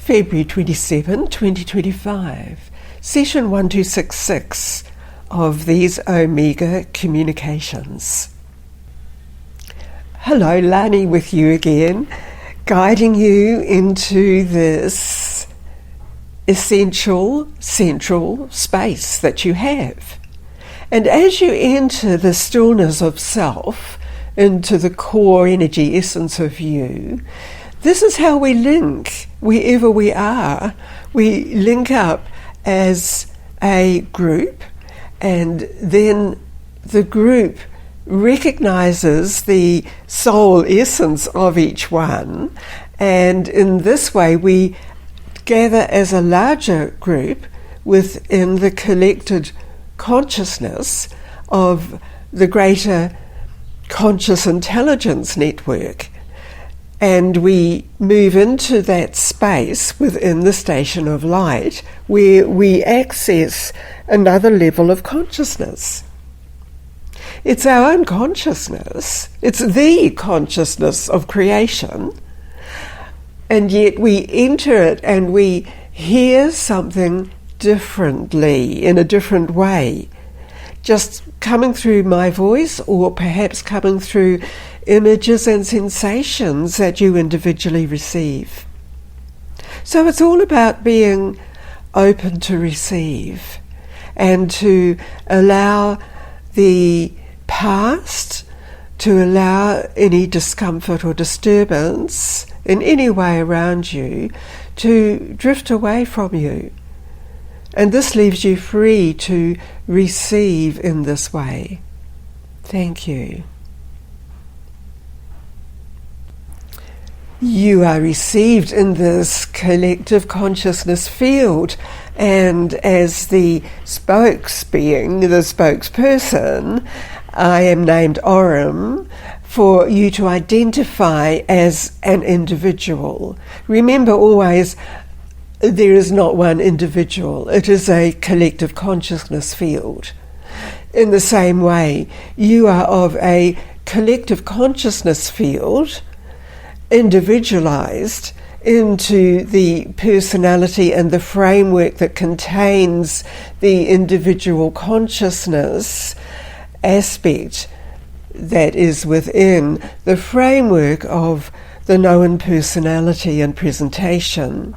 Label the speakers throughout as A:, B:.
A: February 27, 2025, Session 1266 of these Omega Communications. Hello, Lani with you again, guiding you into this essential central space that you have. And as you enter the stillness of self, into the core energy essence of you, this is how we link wherever we are. We link up as a group, and then the group recognizes the soul essence of each one, and in this way we gather as a larger group within the collected consciousness of the greater conscious intelligence network. And we move into that space within the station of light where we access another level of consciousness. It's our own consciousness. It's the consciousness of creation. And yet we enter it and we hear something differently, in a different way. Just coming through my voice, or perhaps coming through images and sensations that you individually receive. So it's all about being open to receive and to allow the past, to allow any discomfort or disturbance in any way around you to drift away from you. And this leaves you free to receive in this way. Thank you. You are received in this collective consciousness field, and as the spokesperson, I am named Aurum for you to identify as an individual. Remember always, there is not one individual. It is a collective consciousness field. In the same way, you are of a collective consciousness field, individualized into the personality and the framework that contains the individual consciousness aspect that is within the framework of the known personality and presentation.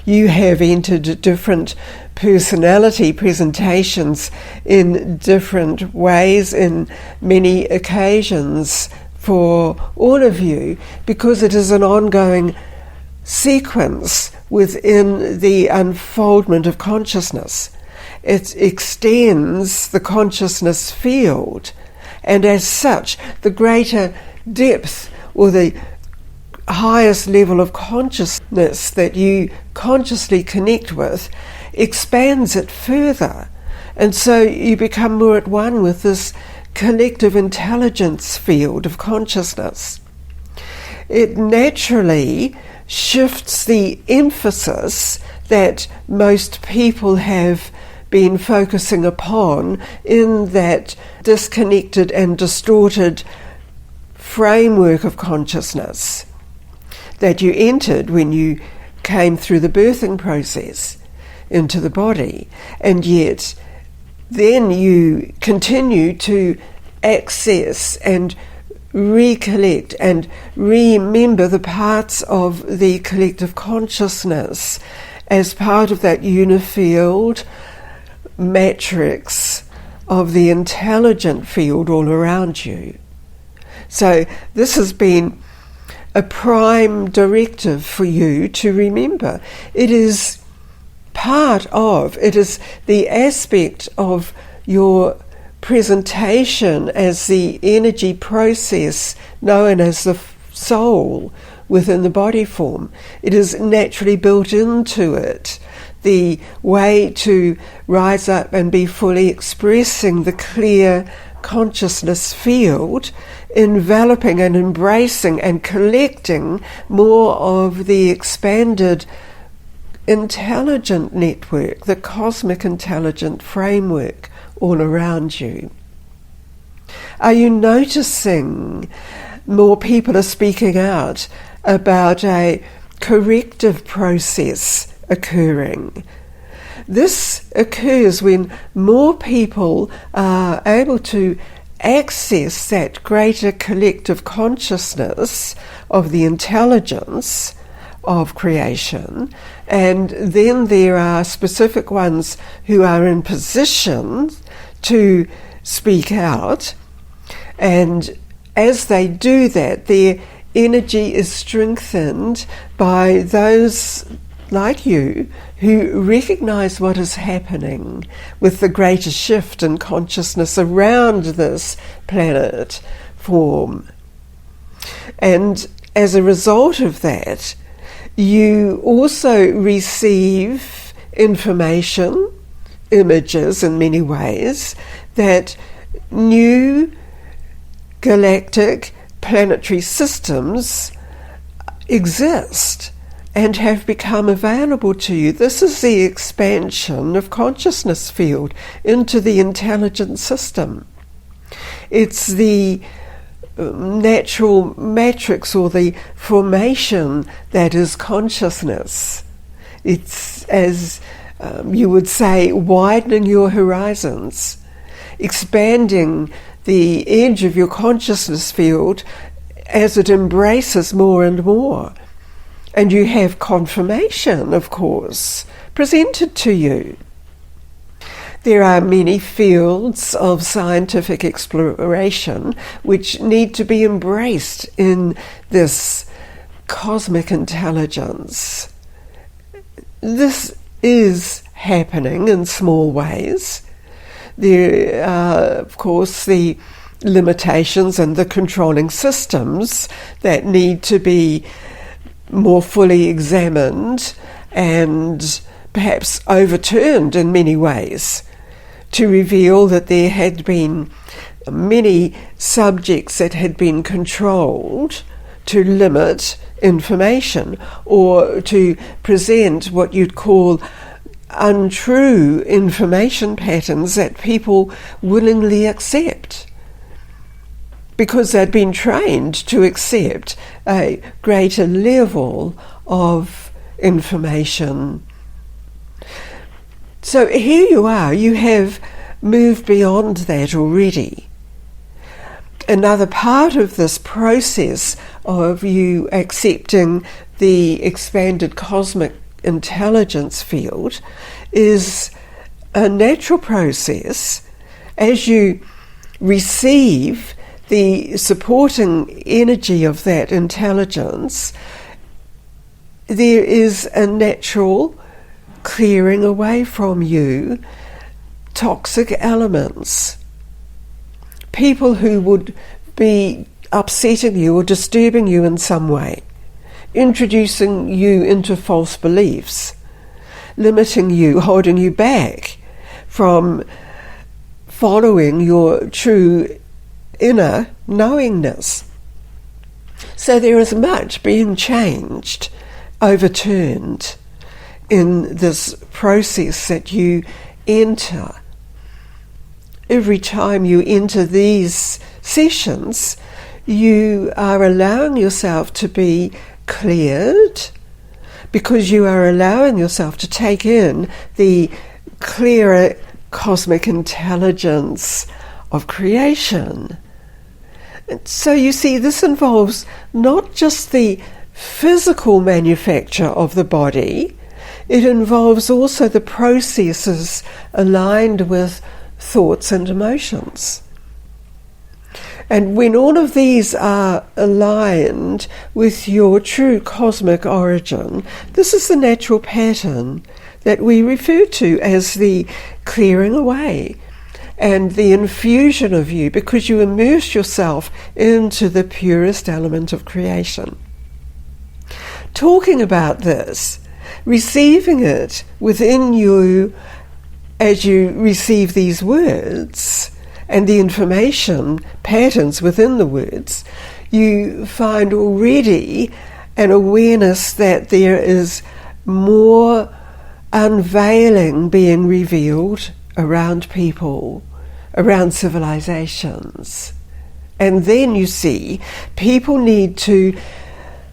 A: You have entered different personality presentations in different ways, in many occasions, for all of you, because it is an ongoing sequence within the unfoldment of consciousness. It extends the consciousness field, and as such, the greater depth or the highest level of consciousness that you consciously connect with expands it further. And so you become more at one with this collective intelligence field of consciousness. It naturally shifts the emphasis that most people have been focusing upon in that disconnected and distorted framework of consciousness that you entered when you came through the birthing process into the body, and yet then you continue to access and recollect and remember the parts of the collective consciousness as part of that unifield matrix of the intelligent field all around you. So this has been a prime directive for you to remember. It is the aspect of your presentation as the energy process known as the soul within the body form. It is naturally built into it, the way to rise up and be fully expressing the clear consciousness field, enveloping and embracing and collecting more of the expanded intelligent network, the cosmic intelligent framework all around you. Are you noticing more people are speaking out about a corrective process occurring. This occurs when more people are able to access that greater collective consciousness of the intelligence of creation, and then there are specific ones who are in position to speak out, and as they do that, their energy is strengthened by those like you who recognize what is happening with the greater shift in consciousness around this planet form. And as a result of that, you also receive information, images in many ways, that new galactic planetary systems exist and have become available to you. This is the expansion of consciousness field into the intelligent system. It's the natural matrix or the formation that is consciousness. It's, as you would say, widening your horizons, expanding the edge of your consciousness field as it embraces more and more. And you have confirmation, of course, presented to you. There are many fields of scientific exploration which need to be embraced in this cosmic intelligence. This is happening in small ways. There are, of course, the limitations and the controlling systems that need to be more fully examined and perhaps overturned in many ways, to reveal that there had been many subjects that had been controlled to limit information or to present what you'd call untrue information patterns that people willingly accept, because they'd been trained to accept a greater level of information. So here you are, you have moved beyond that already. Another part of this process of you accepting the expanded cosmic intelligence field is a natural process. As you receive the supporting energy of that intelligence, there is a natural clearing away from you toxic elements, people who would be upsetting you or disturbing you in some way, introducing you into false beliefs, limiting you, holding you back from following your true inner knowingness. So there is much being changed, overturned in this process that you enter. Every time you enter these sessions, you are allowing yourself to be cleared, because you are allowing yourself to take in the clearer cosmic intelligence of creation. And so you see, this involves not just the physical manufacture of the body, it involves also the processes aligned with thoughts and emotions. And when all of these are aligned with your true cosmic origin, this is the natural pattern that we refer to as the clearing away and the infusion of you, because you immerse yourself into the purest element of creation. Talking about this, receiving it within you as you receive these words and the information patterns within the words, you find already an awareness that there is more unveiling being revealed around people, around civilizations. And then you see people need to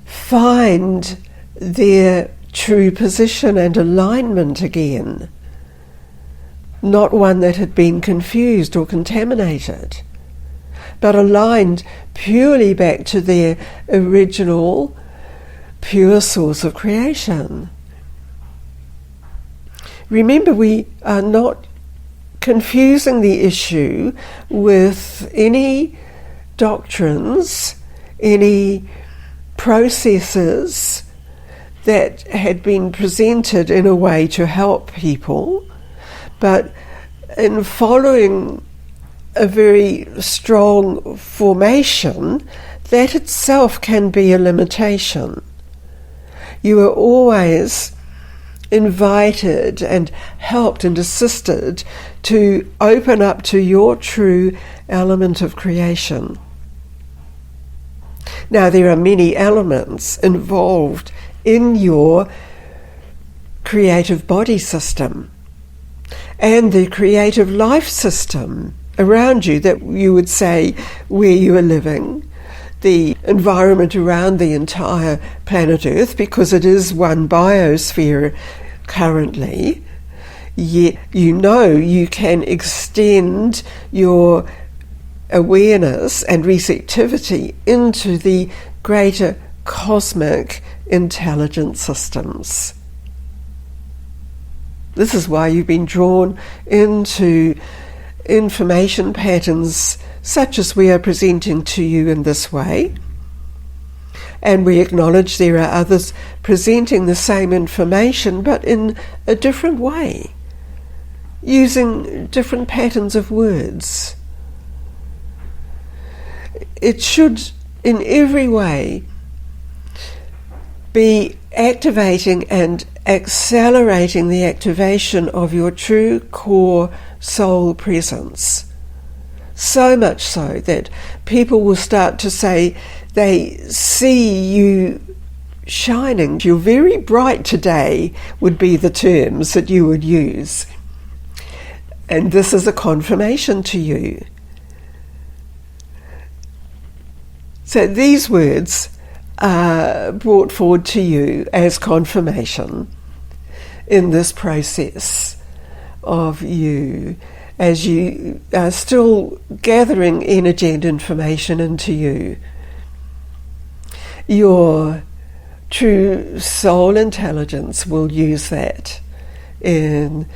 A: find their true position and alignment again, not one that had been confused or contaminated, but aligned purely back to their original pure source of creation. Remember, we are not confusing the issue with any doctrines, any processes that had been presented in a way to help people, but in following a very strong formation, that itself can be a limitation. You are always invited and helped and assisted to open up to your true element of creation. Now, there are many elements involved in your creative body system and the creative life system around you, that you would say where you are living, the environment around the entire planet Earth, because it is one biosphere currently. Yet you know you can extend your awareness and receptivity into the greater cosmic intelligent systems. This is why you've been drawn into information patterns such as we are presenting to you in this way. And we acknowledge there are others presenting the same information but in a different way, using different patterns of words. It should in every way be activating and accelerating the activation of your true core soul presence. So much so that people will start to say they see you shining. You're very bright today would be the terms that you would use. And this is a confirmation to you. So these words are brought forward to you as confirmation in this process of you, as you are still gathering energy and information into you. Your true soul intelligence will use that in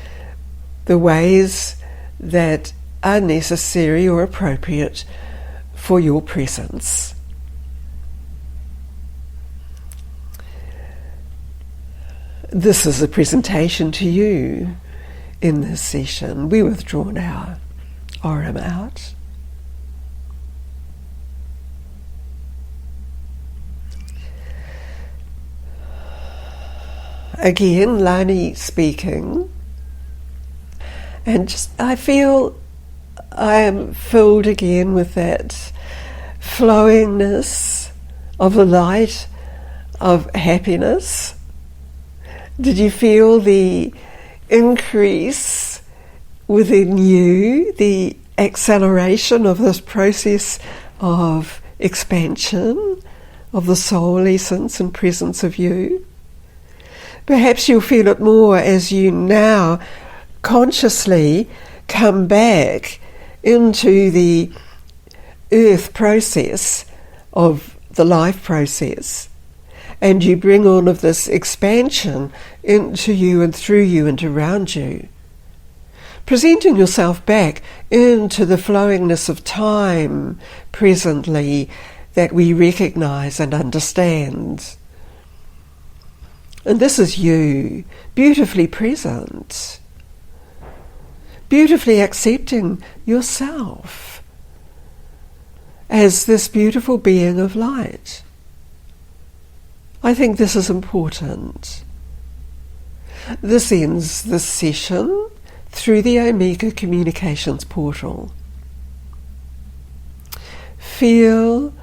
A: the ways that are necessary or appropriate for your presence. This is a presentation to you in this session. We withdrawn our aurum out. Again, Lani speaking. And just, I feel I am filled again with that flowingness of the light of happiness. Did you feel the increase within you, the acceleration of this process of expansion of the soul essence and presence of you? Perhaps you'll feel it more as you now consciously come back into the earth process of the life process, and you bring all of this expansion into you and through you and around you, presenting yourself back into the flowingness of time presently that we recognize and understand. And this is you, beautifully present, beautifully accepting yourself as this beautiful being of light. I think this is important. This ends this session through the Omega Communications portal. Feel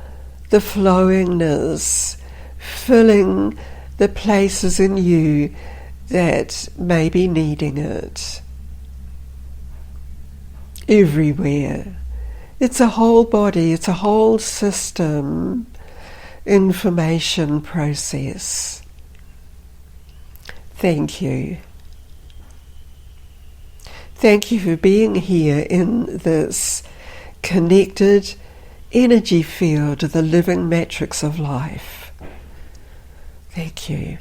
A: the flowingness filling the places in you that may be needing it. Everywhere. It's a whole body, it's a whole system information process. Thank you. Thank you for being here in this connected energy field of the living matrix of life. Thank you.